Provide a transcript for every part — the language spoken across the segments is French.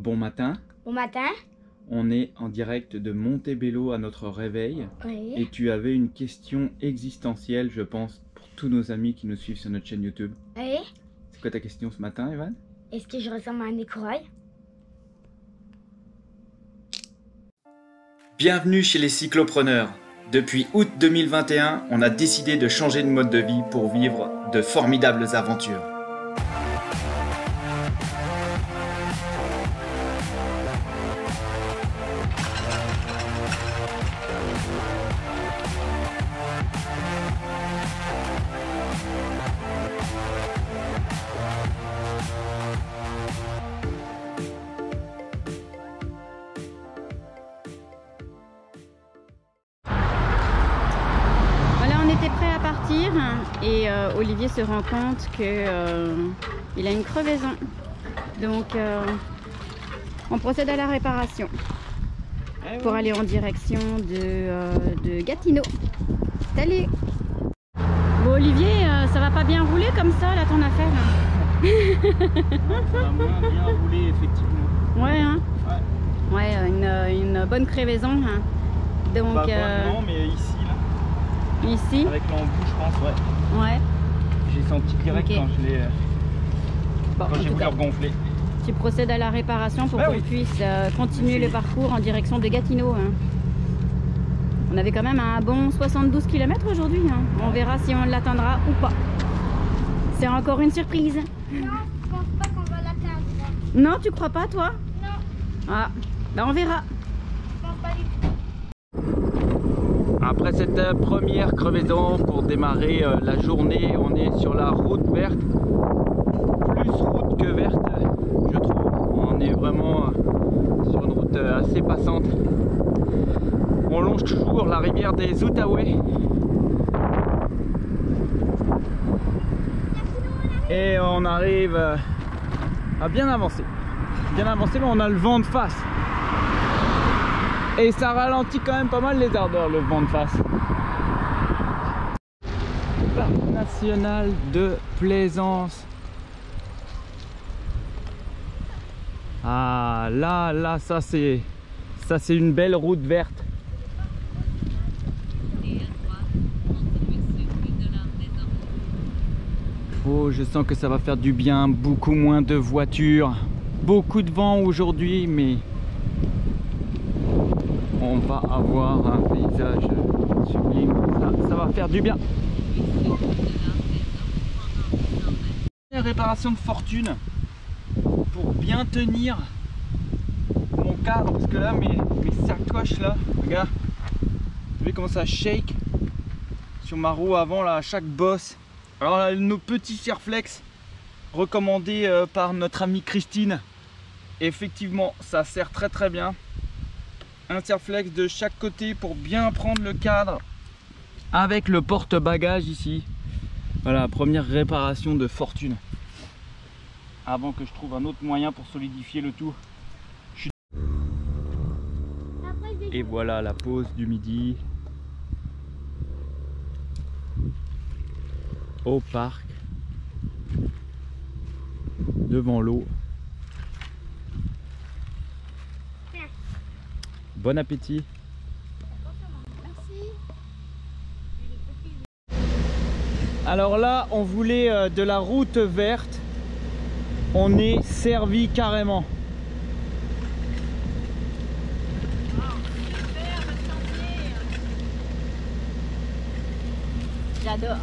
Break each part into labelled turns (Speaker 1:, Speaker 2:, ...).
Speaker 1: Bon matin,
Speaker 2: Bon matin.
Speaker 1: on est en direct de Montebello à notre réveil
Speaker 2: Oui.
Speaker 1: et tu avais une question existentielle, je pense, pour tous nos amis qui nous suivent sur notre chaîne YouTube.
Speaker 2: Oui.
Speaker 1: C'est quoi ta question ce matin, Evan?
Speaker 2: Est-ce que je ressemble à un écureuil?
Speaker 1: Bienvenue chez les cyclopreneurs. Depuis août 2021, on a décidé de changer de mode de vie pour vivre de formidables aventures.
Speaker 3: Voilà, on était prêt à partir et Olivier se rend compte que il a une crevaison. Donc on procède à la réparation pour aller en direction de Gatineau. Salut! Bon Olivier, ça va pas bien rouler comme ça là ton affaire?
Speaker 1: Ça va moins bien rouler effectivement.
Speaker 3: Ouais, hein? Ouais, une bonne crevaison. Hein. Donc
Speaker 1: Pas vraiment, mais ici là,
Speaker 3: ici,
Speaker 1: avec l'embout je pense, ouais.
Speaker 3: ouais.
Speaker 1: J'ai senti direct
Speaker 3: Ok.
Speaker 1: quand je l'ai,
Speaker 3: Bon, en
Speaker 1: quand j'ai
Speaker 3: tout
Speaker 1: voulu
Speaker 3: cas,
Speaker 1: regonfler.
Speaker 3: tu procèdes à la réparation pour
Speaker 1: Ah
Speaker 3: qu'on
Speaker 1: oui.
Speaker 3: puisse continuer le parcours en direction de Gatineau. Hein. On avait quand même un bon 72 km aujourd'hui. Hein. On verra si on l'atteindra ou pas. C'est encore une surprise.
Speaker 2: Non, je pense pas qu'on va l'atteindre.
Speaker 3: Non, tu crois pas toi?
Speaker 2: Non,
Speaker 3: Ah, ben on verra.
Speaker 2: je pense pas du tout.
Speaker 1: Après cette première crevaison pour démarrer la journée, on est sur la route verte. Plus route que verte, je trouve. On est vraiment sur une route assez passante. On longe toujours la rivière des Outaouais. Et on arrive à bien avancer. Bien avancer, mais on a le vent de face. Et ça ralentit quand même pas mal les ardeurs, le vent de face. Parc national de Plaisance. Ah là, ça c'est une belle route verte. Oh, je sens que ça va faire du bien, beaucoup moins de voitures, beaucoup de vent aujourd'hui, mais on va avoir un paysage sublime, ça va faire du bien. Une réparation de fortune pour bien tenir mon cadre, parce que là mes sacoches là, regarde, vous voyez comment ça shake sur ma roue avant là, à chaque bosse. Alors là, nos petits Serflex recommandés par notre amie Christine, effectivement ça sert très bien. Un Serflex de chaque côté pour bien prendre le cadre avec le porte-bagages ici. Voilà, première réparation de fortune. Avant que je trouve un autre moyen pour solidifier le tout. Et voilà la pause du midi au parc, devant l'eau. Bon appétit.
Speaker 2: Merci.
Speaker 1: Alors là, on voulait de la route verte. On est servi carrément.
Speaker 3: J'adore.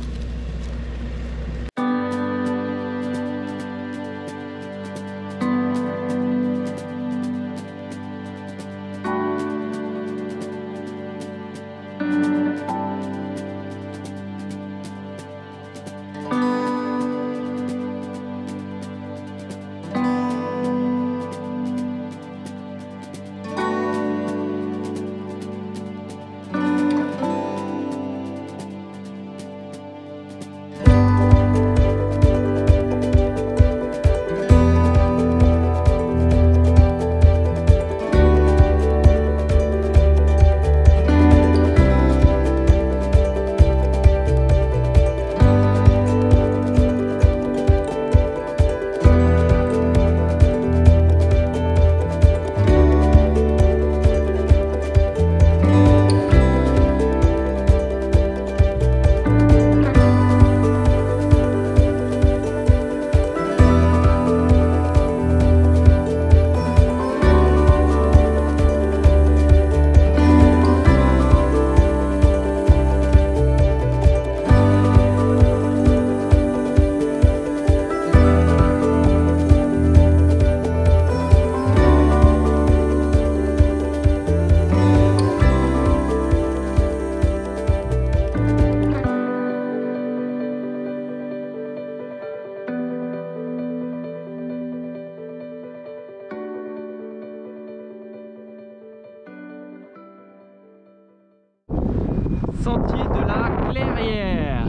Speaker 1: sentier de la Clairière.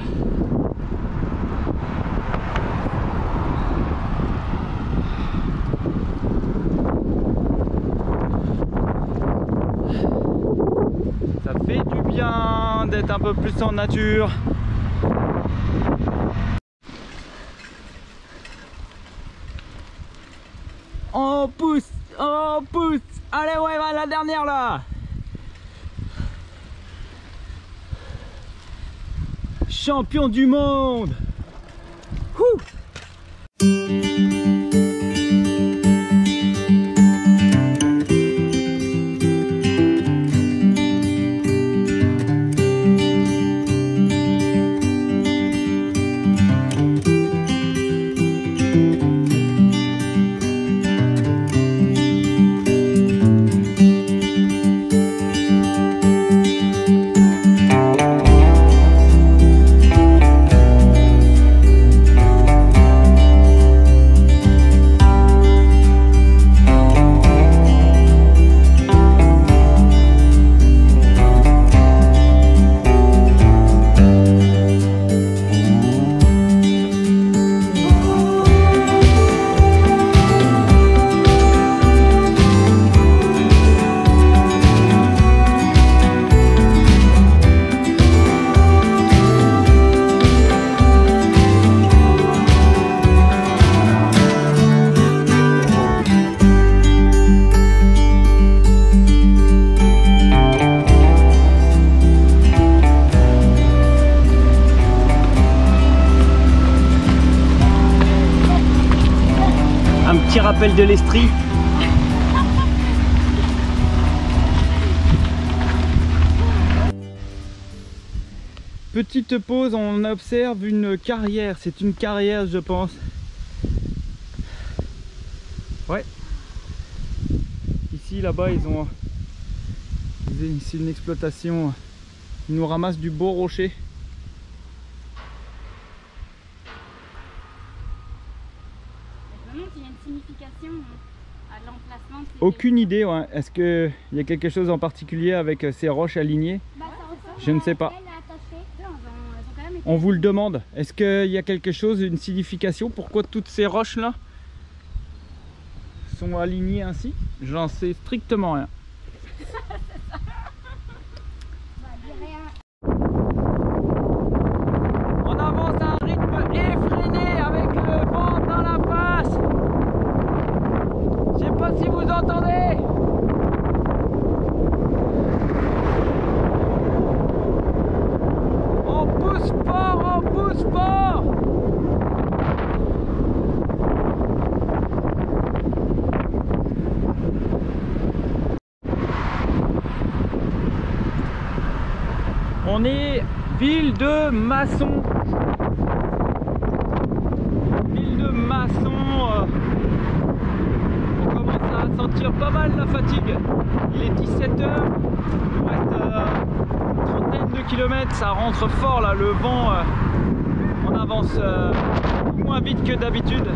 Speaker 1: Ça fait du bien d'être un peu plus en nature. On pousse, on pousse. Allez, ouais, va la dernière là. Champion du monde. Ouh. Petit rappel de l'Estrie. Petite pause, on observe une carrière. C'est une carrière, je pense. Ouais. Ici, là-bas, c'est une exploitation. Ils nous ramassent du beau rocher.
Speaker 3: Il y a une signification à l'emplacement.
Speaker 1: Aucune idée, ouais. Est-ce qu'il y a quelque chose en particulier avec ces roches alignées? Je ne sais pas. On vous le demande. Est-ce qu'il y a quelque chose, une signification? Pourquoi toutes ces roches-là sont alignées ainsi? J'en sais strictement rien. On avance à un rythme effréné avec le vent dans la face. Je sais pas si vous entendez. On pousse fort, on pousse fort. On est ville de Masson. Ville de Masson. On commence à sentir pas mal la fatigue. Il est 17 h. Il reste une trentaine de kilomètres. Ça rentre fort là. Le vent, on avance moins vite que d'habitude.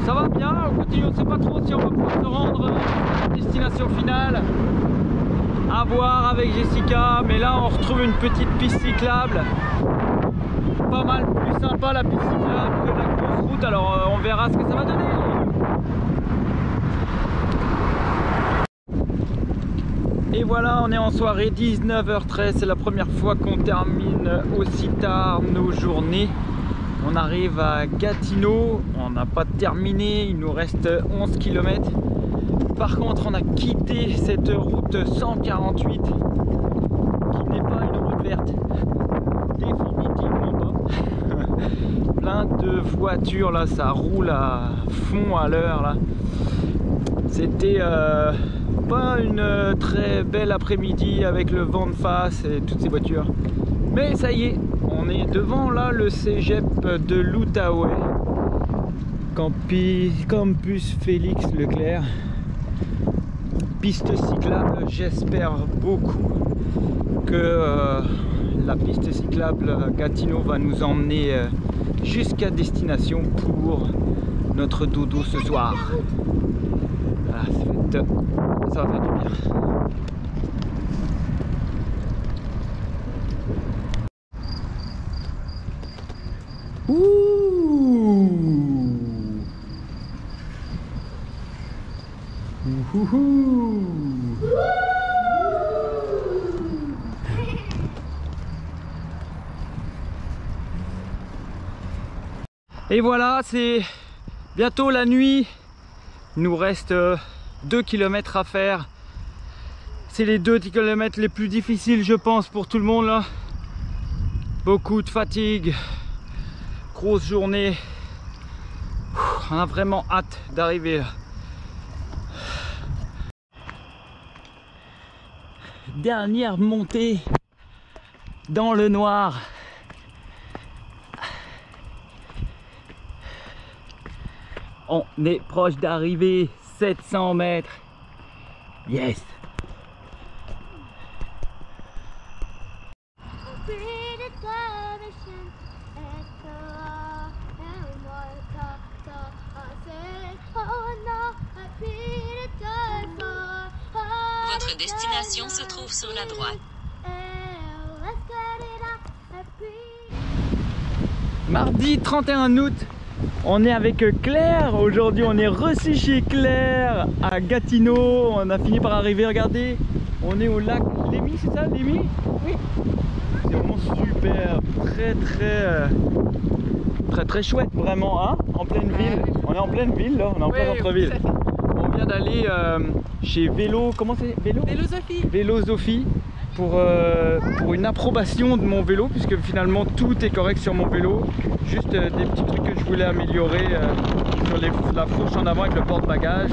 Speaker 1: Ça va bien. On continue. On ne sait pas trop si on va pouvoir se rendre à la destination finale. À voir avec Jessica, mais là on retrouve une petite piste cyclable, pas mal plus sympa la piste cyclable que la grosse route, alors on verra ce que ça va donner. Et voilà, on est en soirée, 19 h 13, c'est la première fois qu'on termine aussi tard nos journées. On arrive à Gatineau, on n'a pas terminé, il nous reste 11 km. Par contre, on a quitté cette route 148 qui n'est pas une route verte. Définitivement pas. Plein de voitures là, ça roule à fond à l'heure là. C'était pas une très belle après-midi avec le vent de face et toutes ces voitures. Mais ça y est, on est devant là le cégep de l'Outaouais. Campus Félix Leclerc. Piste cyclable, j'espère beaucoup que la piste cyclable Gatineau va nous emmener jusqu'à destination pour notre dodo ce soir. Voilà, ça va faire du bien. Ouh. Ouhouhou. Et voilà, c'est bientôt la nuit. Il nous reste 2 km à faire. C'est les 2 km les plus difficiles, je pense, pour tout le monde là. Beaucoup de fatigue, grosse journée. On a vraiment hâte d'arriver. Dernière montée dans le noir. On est proche d'arriver, 700 mètres. Yes.
Speaker 4: Votre destination se trouve sur la droite.
Speaker 1: Mardi 31 août, on est avec Claire. Aujourd'hui on est reçu chez Claire à Gatineau. On a fini par arriver, regardez. On est au lac Lémy, c'est ça, Lémy? Oui. C'est vraiment super, très chouette vraiment, hein, en pleine ville. On est en pleine ville là, on est en plein centre-ville. On vient d'aller chez Vélo, comment c'est? Vélosophie. Vélosophie pour une approbation de mon vélo, puisque finalement tout est correct sur mon vélo. Juste des petits trucs que je voulais améliorer sur la fourche en avant avec le porte-bagages.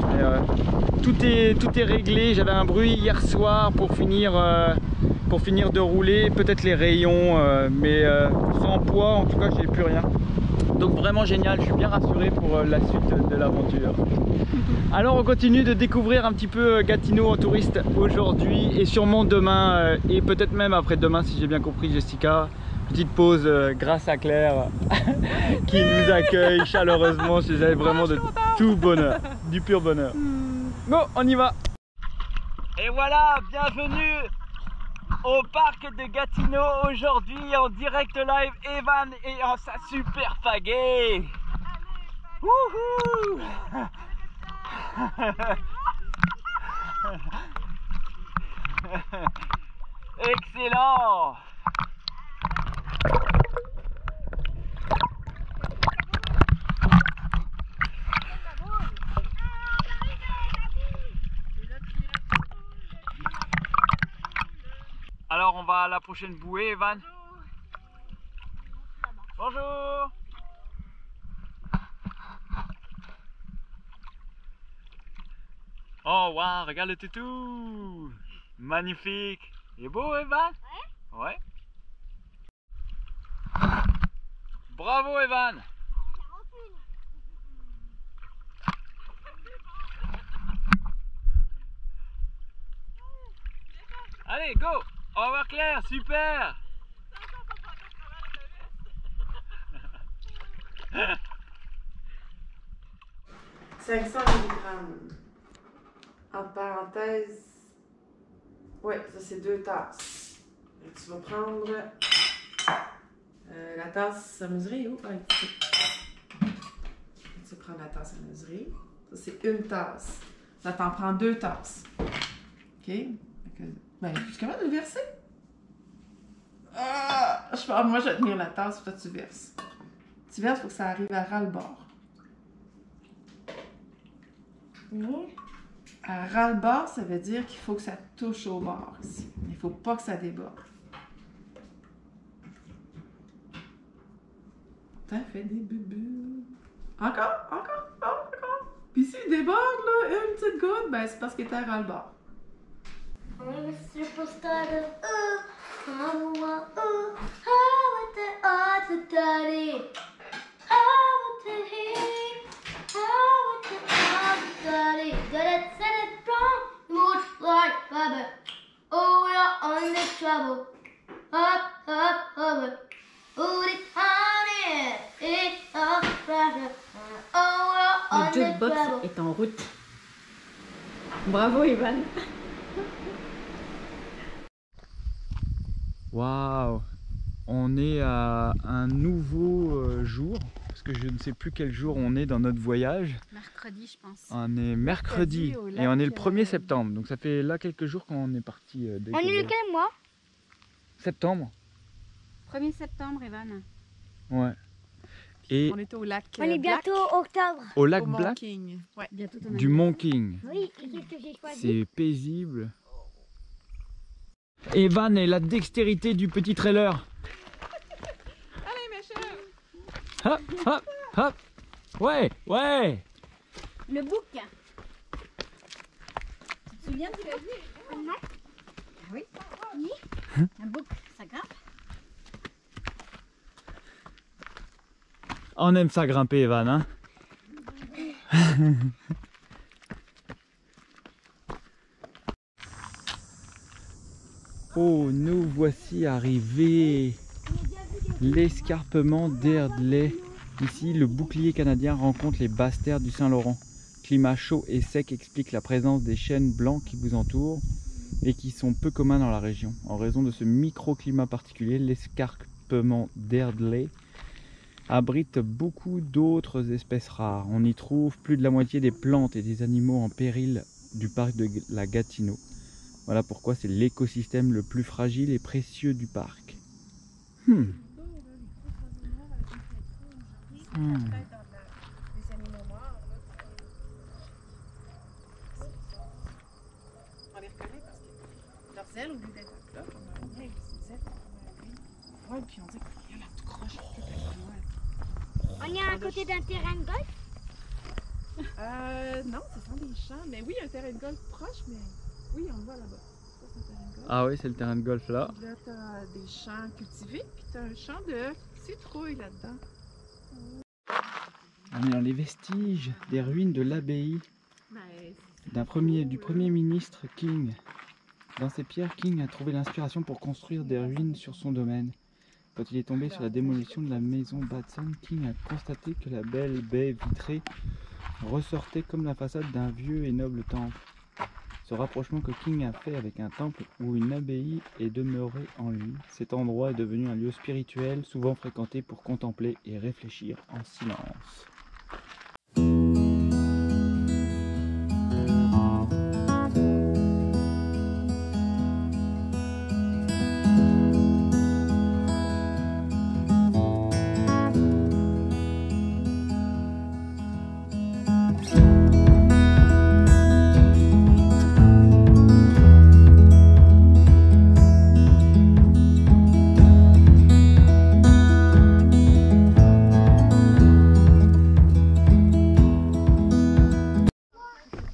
Speaker 1: Tout est réglé. J'avais un bruit hier soir pour finir de rouler, peut-être les rayons, mais sans poids en tout cas j'ai plus rien. Donc vraiment génial, je suis bien rassuré pour la suite de l'aventure. Alors on continue de découvrir un petit peu Gatineau en touriste aujourd'hui et sûrement demain et peut-être même après-demain si j'ai bien compris Jessica. Petite pause grâce à Claire qui nous accueille chaleureusement chez elle, vraiment de tout bonheur, du pur bonheur. Bon, on y va. Et voilà, bienvenue au parc de Gatineau aujourd'hui en direct live. Evan et en sa super pagaie. Wouhou. Excellent. Alors on va à la prochaine bouée, Evan. Bonjour. Oh waouh, regarde le toutou. Magnifique. Il est beau, Evan? Ouais. Bravo, Evan. Allez, go. Au revoir Claire, super. «
Speaker 5: 500 mg. Entre parenthèses, ouais, ça c'est 2 tasses. Et tu vas prendre la tasse à mesurer. Oh, ici. Tu vas prendre la tasse à mesurer. Ça c'est 1 tasse. Ça t'en prend 2 tasses. OK? Ben, je suis capable de le verser? Ah! Je pense, moi, je vais tenir la tasse, toi, tu verses. Tu verses pour que ça arrive à ras-le-bord. À ras-le-bord, ça veut dire qu'il faut que ça touche au bord ici. Il ne faut pas que ça déborde. T'as fait des bulles. Encore. Puis s'il déborde, là, une petite goutte, ben c'est parce qu'il était à ras-le-bord.
Speaker 3: Le jukebox est en route. Bravo, Evan.
Speaker 1: Waouh. On est à un nouveau jour, parce que je ne sais plus quel jour on est dans notre voyage.
Speaker 3: Mercredi, je pense.
Speaker 1: On est mercredi et on est le 1er septembre, donc ça fait là quelques jours qu'on est parti.
Speaker 2: On est le quel mois?
Speaker 1: Septembre.
Speaker 3: 1er septembre, Evan.
Speaker 1: Ouais. Et
Speaker 5: On est au lac
Speaker 2: On est bientôt octobre.
Speaker 1: au lac
Speaker 5: au Mont
Speaker 1: Black
Speaker 5: King. Ouais.
Speaker 3: Bientôt ton
Speaker 1: du Mont King.
Speaker 2: Oui, qu'est-ce que j'ai choisi?
Speaker 1: C'est paisible. Evan et la dextérité du petit trailer.
Speaker 5: Allez, mes chers!
Speaker 1: Hop, hop, hop. Ouais, ouais.
Speaker 3: Le bouc. Tu te souviens du bouc? Oui. Un bouc, ça grimpe.
Speaker 1: On aime ça grimper, Evan, hein. Oh, nous voici arrivés. L'escarpement d'Airdley. Ici, le bouclier canadien rencontre les basses terres du Saint-Laurent. Climat chaud et sec explique la présence des chênes blancs qui vous entourent et qui sont peu communs dans la région. En raison de ce microclimat particulier, l'escarpement d'Airdley abrite beaucoup d'autres espèces rares. On y trouve plus de la moitié des plantes et des animaux en péril du parc de la Gatineau. Voilà pourquoi c'est l'écosystème le plus fragile et précieux du parc.
Speaker 5: On les reconnaît parce que leurs ailes, au lieu d'être là, comme un aigle, ces ailes, ouais, puis on dit qu'il y a la tout croche.
Speaker 2: On est à côté d'un terrain de golf.
Speaker 5: Non, ce sont des champs. Mais oui, un terrain de golf proche, mais oui, on le voit là-bas. Ça, c'est un terrain de golf.
Speaker 1: Ah oui, c'est le terrain de golf là.
Speaker 5: Puis là, t'as des champs cultivés, puis t'as un champ de citrouille là-dedans.
Speaker 1: On est dans les vestiges des ruines de l'abbaye du premier ministre King. Dans ces pierres, King a trouvé l'inspiration pour construire des ruines sur son domaine. Quand il est tombé sur la démolition de la maison Batson, King a constaté que la belle baie vitrée ressortait comme la façade d'un vieux et noble temple. Ce rapprochement que King a fait avec un temple où une abbaye est demeurée en lui, cet endroit est devenu un lieu spirituel souvent fréquenté pour contempler et réfléchir en silence.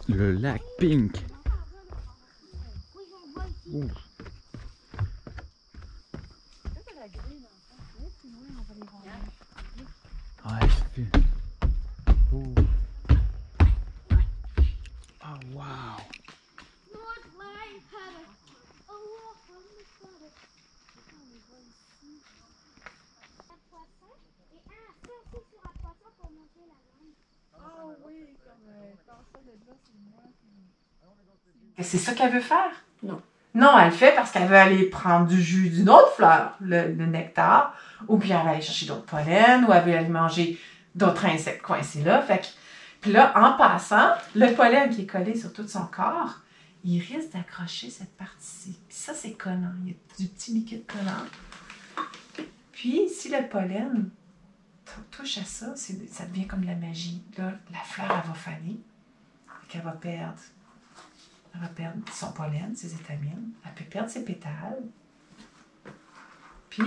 Speaker 1: Le lac Pink. Ouh. Ouais, c'est... Oh. Oh, wow.
Speaker 5: C'est ça qu'elle veut faire?
Speaker 2: Non.
Speaker 5: Non, elle le fait parce qu'elle veut aller prendre du jus d'une autre fleur, le nectar, ou bien elle va aller chercher d'autres pollens, ou elle veut aller manger d'autres insectes coincés là. Fait que, puis là, en passant, le pollen qui est collé sur tout son corps, il risque d'accrocher cette partie-ci. Puis ça, c'est collant. Il y a du petit liquide collant. Puis, si le pollen touche à ça, ça devient comme de la magie. Là, la fleur, elle va faner. Fait qu'elle va perdre. Elle va perdre son pollen, ses étamines. Elle peut perdre ses pétales. Puis,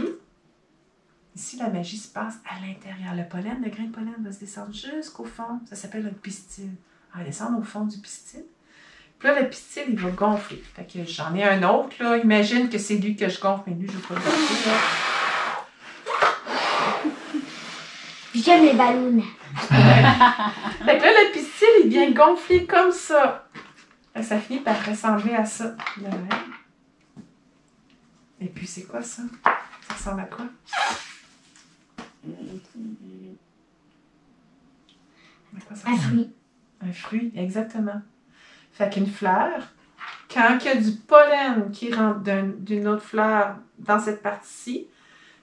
Speaker 5: ici, la magie se passe à l'intérieur. Le pollen, le grain de pollen va se descendre jusqu'au fond. Ça s'appelle un pistil. Elle va descendre au fond du pistil. Puis là, le pistil, il va gonfler. Fait que j'en ai un autre, là. Imagine que c'est lui que je gonfle, mais lui, je ne veux pas le gonfler, là.
Speaker 2: J'aime les ballons.
Speaker 5: Fait que là, le pistil, il vient gonfler comme ça. Ça finit par ressembler à ça. Et puis, c'est quoi ça? Ça ressemble à quoi?
Speaker 2: Un fruit.
Speaker 5: Un fruit, exactement. Fait qu'une fleur, quand il y a du pollen qui rentre d'une autre fleur dans cette partie-ci,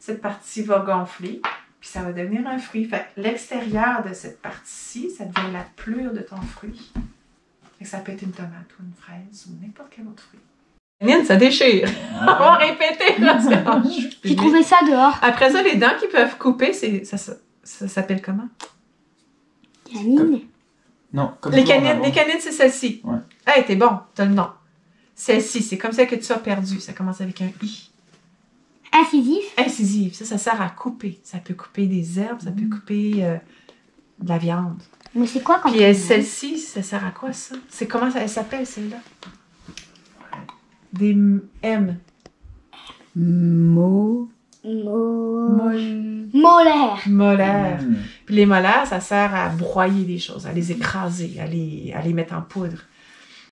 Speaker 5: cette partie va gonfler, puis ça va devenir un fruit. Fait que l'extérieur de cette partie-ci, ça devient la pelure de ton fruit. Fait que ça peut être une tomate ou une fraise ou n'importe quel autre fruit. Nine, ça déchire. On va répéter, là.
Speaker 2: J'ai trouvé ça dehors.
Speaker 5: Après ça, les dents qui peuvent couper, ça s'appelle comment?
Speaker 2: Canine.
Speaker 1: Non, comme
Speaker 5: Les
Speaker 1: toi,
Speaker 5: canines,
Speaker 1: avant.
Speaker 5: les canines, c'est celle-ci.
Speaker 1: Ouais.
Speaker 5: Hey, t'es bon, t'as le nom. Celle-ci, c'est comme ça que tu as perdu. Ça commence avec un I.
Speaker 2: Incisif.
Speaker 5: Incisive, ça sert à couper. Ça peut couper des herbes, ça peut couper de la viande.
Speaker 2: Mais c'est quoi quand
Speaker 5: Puis celle-ci, ça sert à quoi, ça? C'est comment elle s'appelle, celle-là? Des M.
Speaker 2: Molaire.
Speaker 5: Molaires.
Speaker 1: Mmh.
Speaker 5: Puis les molaires, ça sert à broyer des choses, à les écraser, à les mettre en poudre.